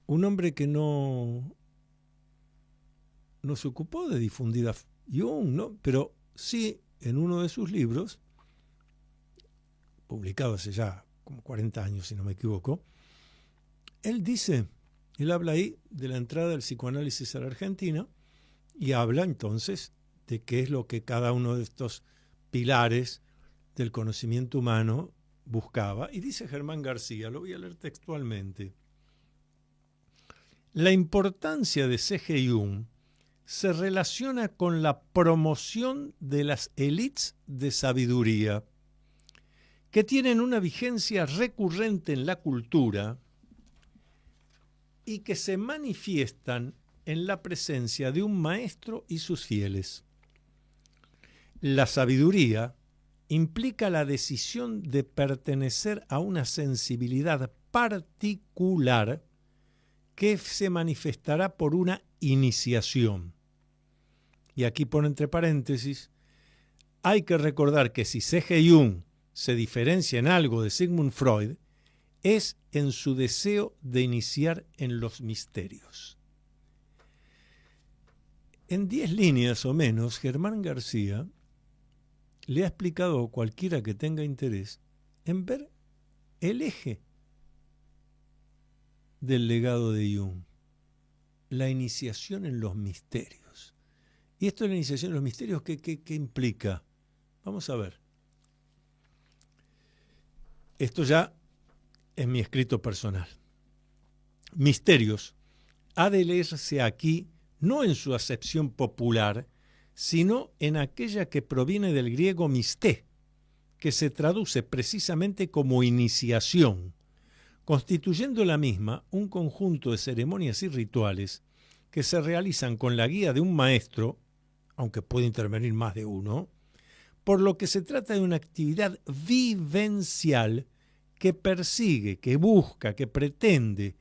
Speaker 2: un hombre que no se ocupó de difundir a Jung, ¿no? Pero sí en uno de sus libros, publicado hace ya como 40 años si no me equivoco, él habla ahí de la entrada del psicoanálisis a la Argentina y habla entonces de qué es lo que cada uno de estos pilares del conocimiento humano buscaba. Y dice Germán García, lo voy a leer textualmente: la importancia de C.G. Jung se relaciona con la promoción de las élites de sabiduría, que tienen una vigencia recurrente en la cultura y que se manifiestan en la presencia de un maestro y sus fieles. La sabiduría implica la decisión de pertenecer a una sensibilidad particular que se manifestará por una iniciación. Y aquí pone entre paréntesis, hay que recordar que si C.G. Jung se diferencia en algo de Sigmund Freud, es en su deseo de iniciar en los misterios. En 10 líneas o menos, Germán García le ha explicado a cualquiera que tenga interés en ver el eje del legado de Jung, la iniciación en los misterios. ¿Y esto de la iniciación en los misterios qué implica? Vamos a ver. Esto ya es mi escrito personal. Misterios ha de leerse aquí no en su acepción popular, sino en aquella que proviene del griego misté, que se traduce precisamente como iniciación, constituyendo la misma un conjunto de ceremonias y rituales que se realizan con la guía de un maestro, aunque puede intervenir más de uno, por lo que se trata de una actividad vivencial que persigue, que busca, que pretende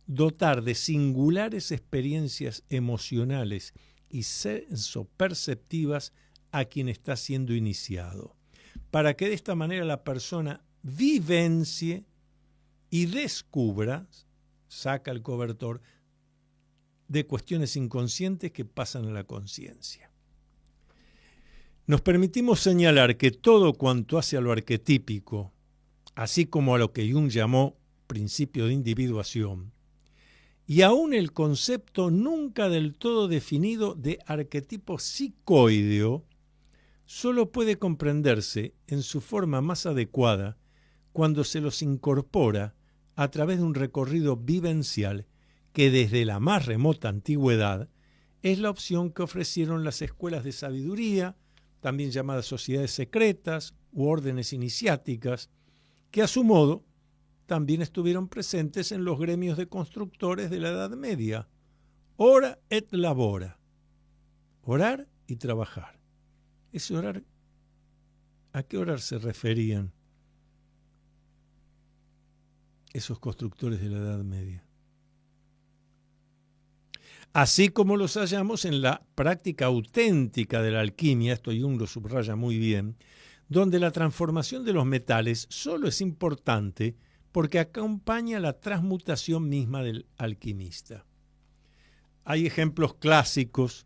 Speaker 2: dotar de singulares experiencias emocionales y sensoperceptivas a quien está siendo iniciado, para que de esta manera la persona vivencie y descubra, saca el cobertor, de cuestiones inconscientes que pasan a la conciencia. Nos permitimos señalar que todo cuanto hace a lo arquetípico, así como a lo que Jung llamó principio de individuación, y aún el concepto nunca del todo definido de arquetipo psicoideo, solo puede comprenderse en su forma más adecuada cuando se los incorpora a través de un recorrido vivencial que desde la más remota antigüedad es la opción que ofrecieron las escuelas de sabiduría, también llamadas sociedades secretas u órdenes iniciáticas, que a su modo también estuvieron presentes en los gremios de constructores de la Edad Media. Ora et labora. Orar y trabajar. Ese orar, ¿a qué orar se referían esos constructores de la Edad Media? Así como los hallamos en la práctica auténtica de la alquimia, esto Jung lo subraya muy bien, donde la transformación de los metales solo es importante porque acompaña la transmutación misma del alquimista. Hay ejemplos clásicos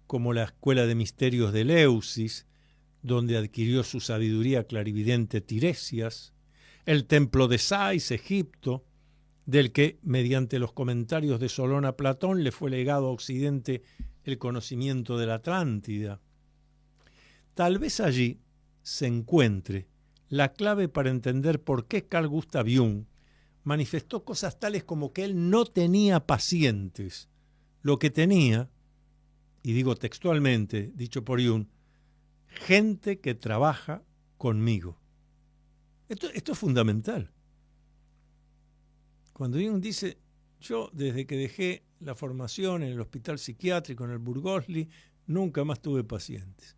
Speaker 2: como la Escuela de Misterios de Eleusis, donde adquirió su sabiduría clarividente Tiresias, el Templo de Sais, Egipto, del que, mediante los comentarios de Solón a Platón, le fue legado a Occidente el conocimiento de la Atlántida. Tal vez allí se encuentre la clave para entender por qué Carl Gustav Jung manifestó cosas tales como que él no tenía pacientes. Lo que tenía, y digo textualmente, dicho por Jung, gente que trabaja conmigo. Esto es fundamental. Cuando Jung dice, yo desde que dejé la formación en el hospital psiquiátrico, en el Burgosli, nunca más tuve pacientes.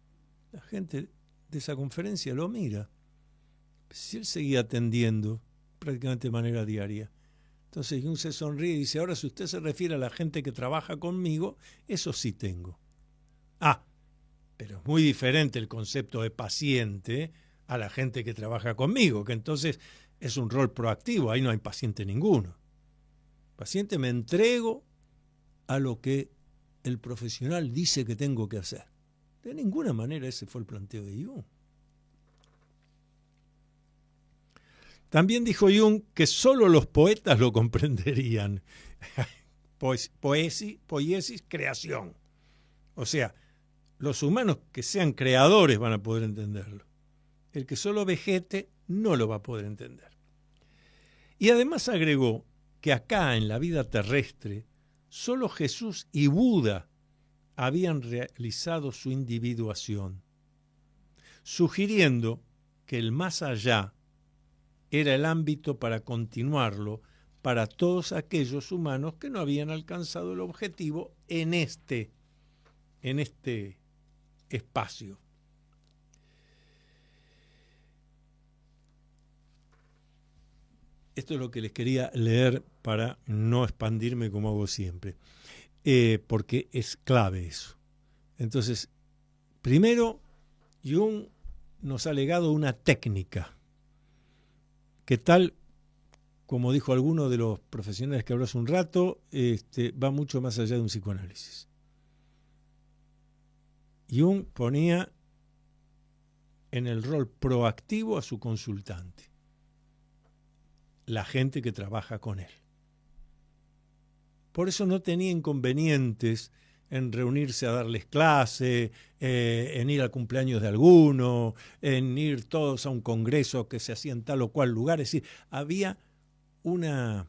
Speaker 2: La gente de esa conferencia lo mira. Si él seguía atendiendo prácticamente de manera diaria. Entonces Jung se sonríe y dice, ahora si usted se refiere a la gente que trabaja conmigo, eso sí tengo. Pero es muy diferente el concepto de paciente a la gente que trabaja conmigo, que entonces es un rol proactivo, ahí no hay paciente ninguno. Paciente, me entrego a lo que el profesional dice que tengo que hacer. De ninguna manera ese fue el planteo de Jung. También dijo Jung que solo los poetas lo comprenderían. Poiesis, creación. O sea, los humanos que sean creadores van a poder entenderlo. El que solo vegete no lo va a poder entender. Y además agregó que acá en la vida terrestre solo Jesús y Buda habían realizado su individuación, sugiriendo que el más allá era el ámbito para continuarlo para todos aquellos humanos que no habían alcanzado el objetivo en este espacio. Esto es lo que les quería leer para no expandirme como hago siempre, porque es clave eso. Entonces, primero, Jung nos ha legado una técnica que tal, como dijo alguno de los profesionales que habló hace un rato, va mucho más allá de un psicoanálisis. Jung ponía en el rol proactivo a su consultante, la gente que trabaja con él. Por eso no tenía inconvenientes en reunirse a darles clase, en ir al cumpleaños de alguno, en ir todos a un congreso que se hacía en tal o cual lugar. Es decir, había una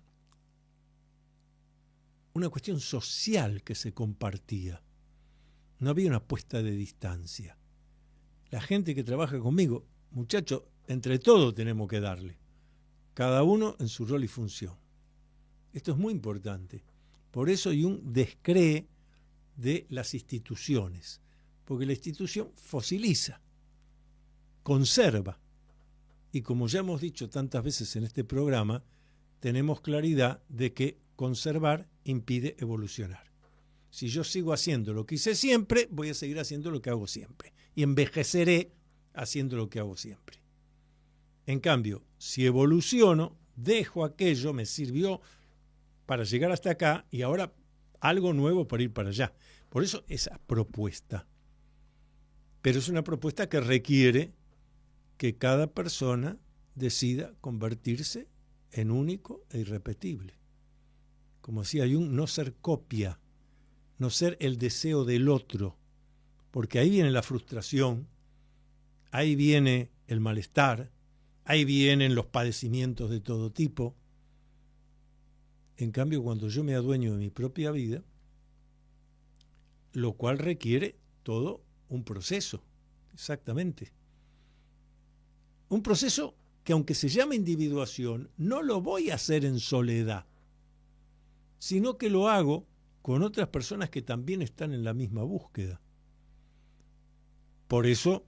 Speaker 2: cuestión social que se compartía. No había una puesta de distancia. La gente que trabaja conmigo, muchachos, entre todos tenemos que darle. Cada uno en su rol y función. Esto es muy importante. Por eso Jung descree de las instituciones, porque la institución fosiliza, conserva. Y como ya hemos dicho tantas veces en este programa, tenemos claridad de que conservar impide evolucionar. Si yo sigo haciendo lo que hice siempre, voy a seguir haciendo lo que hago siempre. Y envejeceré haciendo lo que hago siempre. En cambio, si evoluciono, dejo aquello, me sirvió para llegar hasta acá y ahora algo nuevo para ir para allá. Por eso esa propuesta. Pero es una propuesta que requiere que cada persona decida convertirse en único e irrepetible. Como decía Jung, no ser copia, no ser el deseo del otro, porque ahí viene la frustración, ahí viene el malestar, ahí vienen los padecimientos de todo tipo. En cambio, cuando yo me adueño de mi propia vida, lo cual requiere todo un proceso, exactamente. Un proceso que, aunque se llama individuación, no lo voy a hacer en soledad, sino que lo hago con otras personas que también están en la misma búsqueda. Por eso,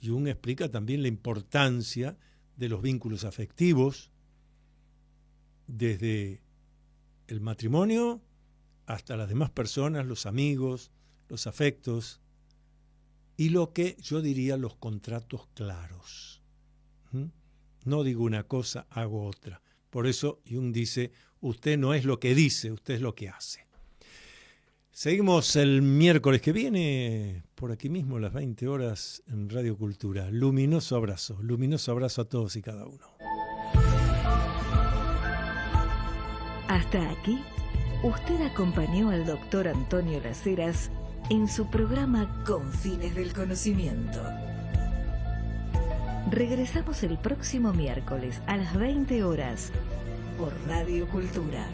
Speaker 2: Jung explica también la importancia de los vínculos afectivos, desde el matrimonio hasta las demás personas, los amigos, los afectos, y lo que yo diría los contratos claros. No digo una cosa, hago otra. Por eso Jung dice, usted no es lo que dice, usted es lo que hace. Seguimos el miércoles que viene, por aquí mismo, a las 20 horas en Radio Cultura. Luminoso abrazo a todos y cada uno.
Speaker 1: Hasta aquí, usted acompañó al doctor Antonio Las Heras en su programa Con Fines del Conocimiento. Regresamos el próximo miércoles a las 20 horas por Radio Cultura.